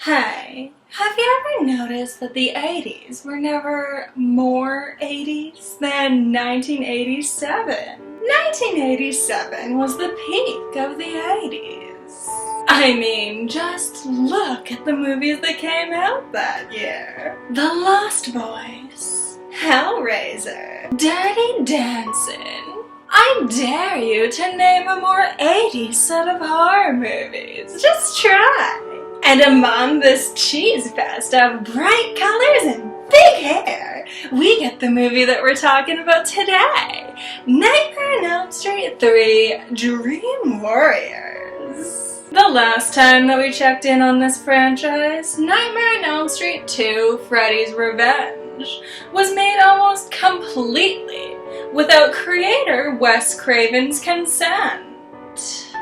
Hey, have you ever noticed that the 80s were never more 80s than 1987? 1987 was the peak of the 80s. I mean, just look at the movies that came out that year. The Lost Boys, Hellraiser, Dirty Dancing. I dare you to name a more 80s set of horror movies. Just try. And among this cheese fest of bright colors and big hair, we get the movie that we're talking about today, Nightmare on Elm Street 3: Dream Warriors. The last time that we checked in on this franchise, Nightmare on Elm Street 2: Freddy's Revenge was made almost completely without creator Wes Craven's consent.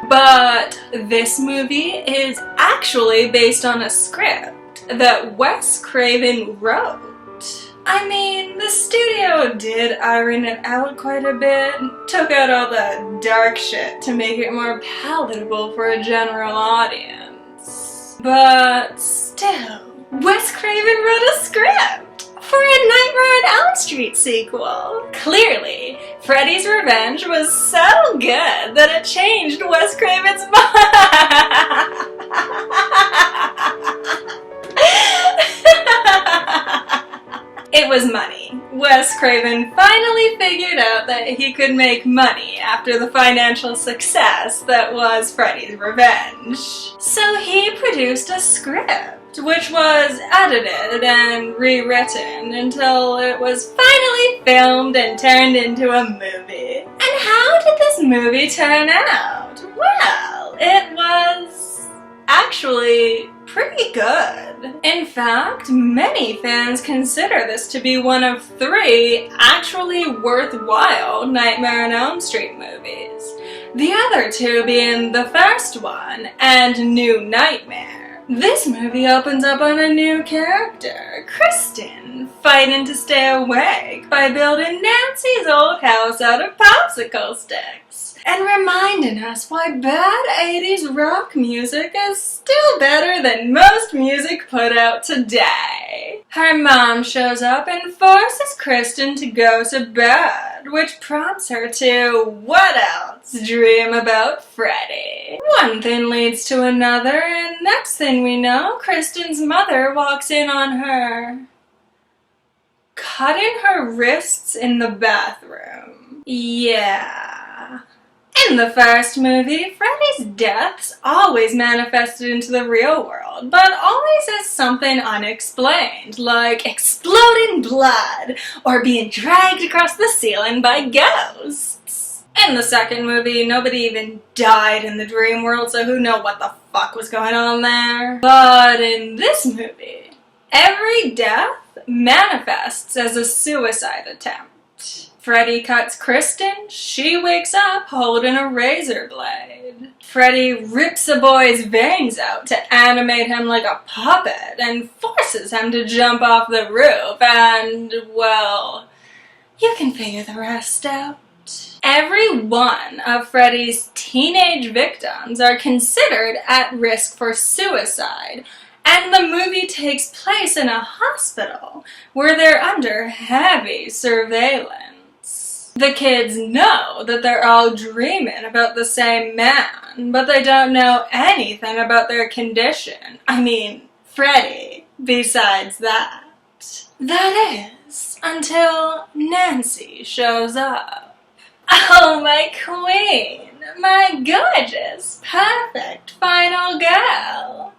But this movie is actually based on a script that Wes Craven wrote. I mean, the studio did iron it out quite a bit, took out all the dark shit to make it more palatable for a general audience. But still, Wes Craven wrote a script for a Nightmare on Elm Street sequel. Clearly, Freddy's Revenge was so good that it changed Wes Craven's mind. It was money. Wes Craven finally figured out that he could make money after the financial success that was Freddy's Revenge. So he produced a script, which was edited and rewritten until it was finally filmed and turned into a movie. And how did this movie turn out? Well, it was actually pretty good. In fact, many fans consider this to be one of 3 actually worthwhile Nightmare on Elm Street movies. The other 2 being the first one and New Nightmare. This movie opens up on a new character, Kristen, fighting to stay awake by building Nancy's old house out of popsicle sticks, and reminding us why bad 80s rock music is still better than most music put out today. Her mom shows up and forces Kristen to go to bed, which prompts her to, what else, dream about Freddy. One thing leads to another, and next thing we know, Kristen's mother walks in on her cutting her wrists in the bathroom. Yeah. In the first movie, Freddy's deaths always manifested into the real world, but always as something unexplained, like exploding blood or being dragged across the ceiling by ghosts. In the second movie, nobody even died in the dream world, so who knows what the fuck was going on there. But in this movie, every death manifests as a suicide attempt. Freddy cuts Kristen, she wakes up holding a razor blade. Freddy rips a boy's veins out to animate him like a puppet and forces him to jump off the roof and, well, you can figure the rest out. Every one of Freddy's teenage victims are considered at risk for suicide, and the movie takes place in a hospital where they're under heavy surveillance. The kids know that they're all dreaming about the same man, but they don't know anything about their condition. I mean, Freddy, besides that. That is, until Nancy shows up. Oh, my queen, my gorgeous, perfect final girl.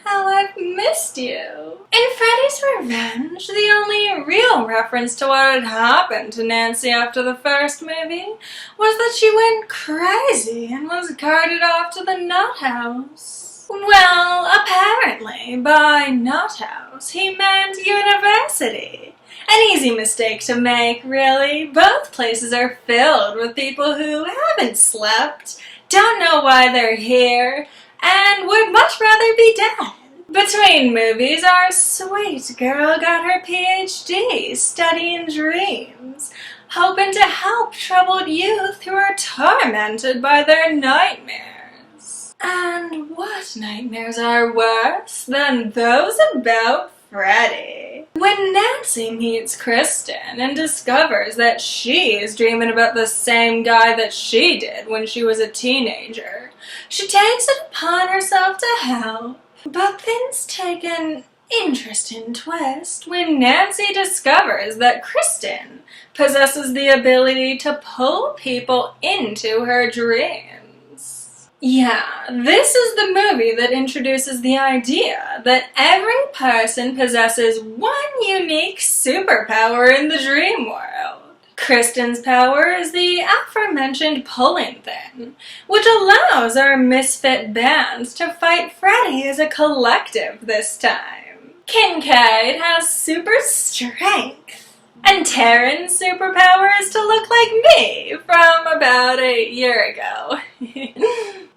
How I've missed you. In Freddy's Revenge, the only real reference to what had happened to Nancy after the first movie was that she went crazy and was carted off to the nut house. Well, apparently, by nut house, he meant university. An easy mistake to make, really. Both places are filled with people who haven't slept, don't know why they're here, and would much rather be dead. Between movies, our sweet girl got her PhD studying dreams, hoping to help troubled youth who are tormented by their nightmares. And what nightmares are worse than those about Freddy? When Nancy meets Kristen and discovers that she is dreaming about the same guy that she did when she was a teenager, she takes it upon herself to help. But things take an interesting twist when Nancy discovers that Kristen possesses the ability to pull people into her dreams. Yeah, this is the movie that introduces the idea that every person possesses one unique superpower in the dream world. Kristen's power is the aforementioned pulling thing, which allows our misfit bands to fight Freddy as a collective this time. Kincaid has super strength, and Taryn's superpower is to look like me from about a year ago.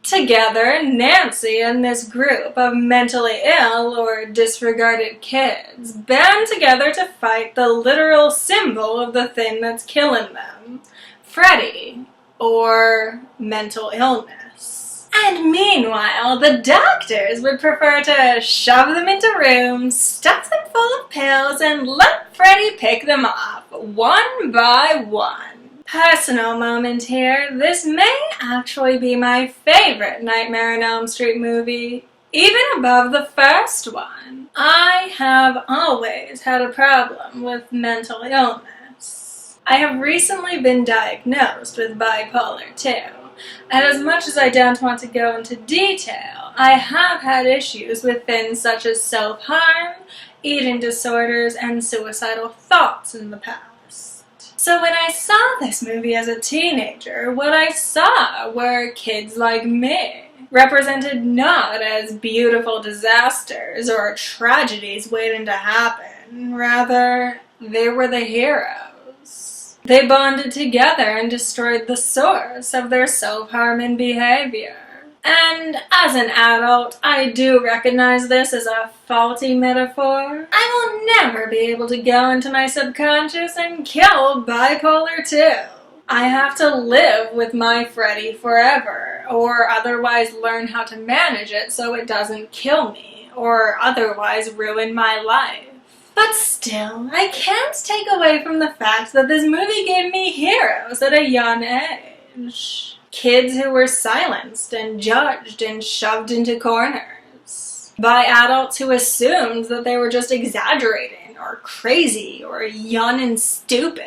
Together, Nancy and this group of mentally ill or disregarded kids band together to fight the literal symbol of the thing that's killing them, Freddy, or mental illness. And meanwhile, the doctors would prefer to shove them into rooms, stuff them full of pills, and let Freddy pick them off, one by one. Personal moment here, this may actually be my favorite Nightmare on Elm Street movie, even above the first one. I have always had a problem with mental illness. I have recently been diagnosed with bipolar 2, and as much as I don't want to go into detail, I have had issues with things such as self-harm, eating disorders, and suicidal thoughts in the past. So when I saw this movie as a teenager, what I saw were kids like me, represented not as beautiful disasters or tragedies waiting to happen. Rather, they were the heroes. They bonded together and destroyed the source of their self-harming behavior. And as an adult, I do recognize this as a faulty metaphor. I will never be able to go into my subconscious and kill bipolar 2. I have to live with my Freddy forever, or otherwise learn how to manage it so it doesn't kill me, or otherwise ruin my life. But still, I can't take away from the fact that this movie gave me heroes at a young age. Kids who were silenced and judged and shoved into corners by adults who assumed that they were just exaggerating or crazy or young and stupid.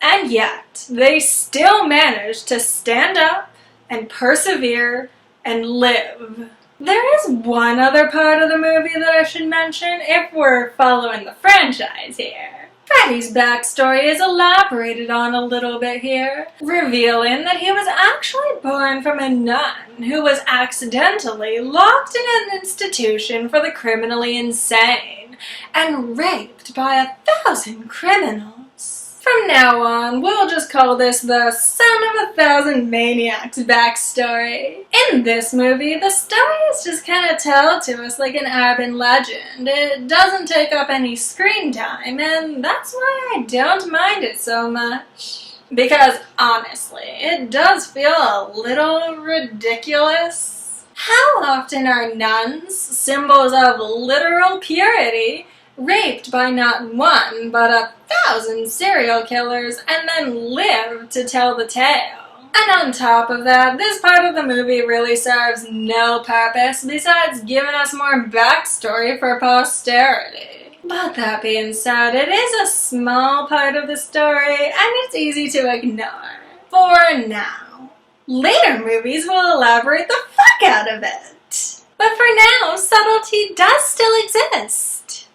And yet, they still managed to stand up and persevere and live. There is one other part of the movie that I should mention if we're following the franchise here. Freddy's backstory is elaborated on a little bit here, revealing that he was actually born from a nun who was accidentally locked in an institution for the criminally insane and raped by 1,000 criminals. From now on, we'll just call this the Son of 1,000 Maniacs backstory. In this movie, the story is just kind of told to us like an urban legend. It doesn't take up any screen time, and that's why I don't mind it so much. Because honestly, it does feel a little ridiculous. How often are nuns, symbols of literal purity, raped by not one, but 1,000 serial killers, and then live to tell the tale? And on top of that, this part of the movie really serves no purpose besides giving us more backstory for posterity. But that being said, it is a small part of the story, and it's easy to ignore. For now. Later movies will elaborate the fuck out of it. But for now, subtlety does still exist.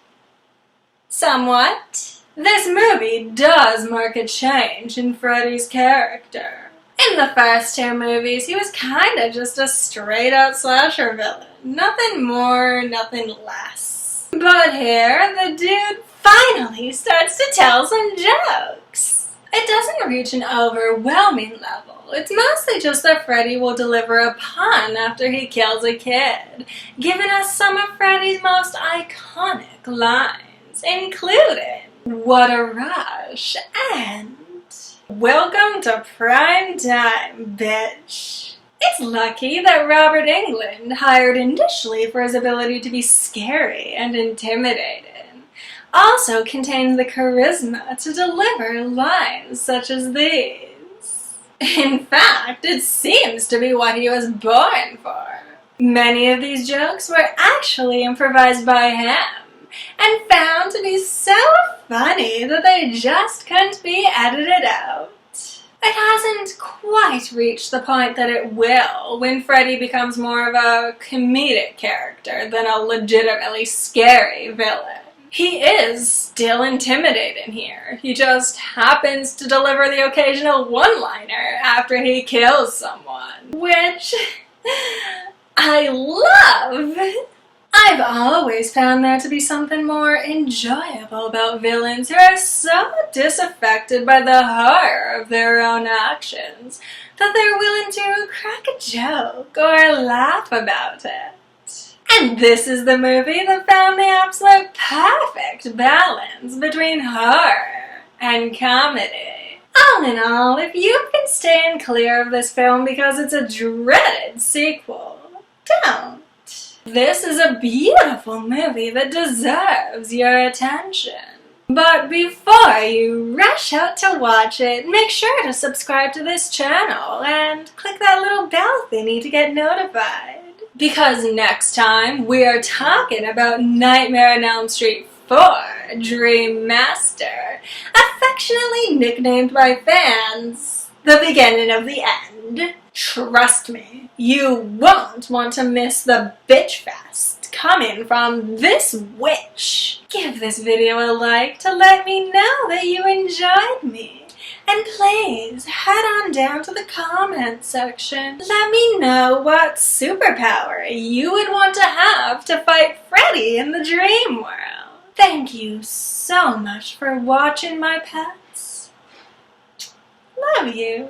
Somewhat. This movie does mark a change in Freddy's character. In the first two movies, he was kinda just a straight-out slasher villain. Nothing more, nothing less. But here, the dude finally starts to tell some jokes. It doesn't reach an overwhelming level. It's mostly just that Freddy will deliver a pun after he kills a kid, giving us some of Freddy's most iconic lines, including "What a rush" and "Welcome to prime time, bitch." It's lucky that Robert Englund, hired initially for his ability to be scary and intimidating, also contains the charisma to deliver lines such as these. In fact, it seems to be what he was born for. Many of these jokes were actually improvised by him, and found to be so funny that they just couldn't be edited out. It hasn't quite reached the point that it will when Freddy becomes more of a comedic character than a legitimately scary villain. He is still intimidating here. He just happens to deliver the occasional one-liner after he kills someone, which I love! I've always found there to be something more enjoyable about villains who are so disaffected by the horror of their own actions that they're willing to crack a joke or laugh about it. And this is the movie that found the absolute perfect balance between horror and comedy. All in all, if you've been staying clear of this film because it's a dreaded sequel, don't. This is a beautiful movie that deserves your attention. But before you rush out to watch it, make sure to subscribe to this channel and click that little bell thingy to get notified. Because next time we are talking about Nightmare on Elm Street 4 Dream Master, affectionately nicknamed by fans the beginning of the end. Trust me, you won't want to miss the bitch fest coming from this witch. Give this video a like to let me know that you enjoyed me. And please head on down to the comment section. Let me know what superpower you would want to fight Freddy in the dream world. Thank you so much for watching, my pets. Love you.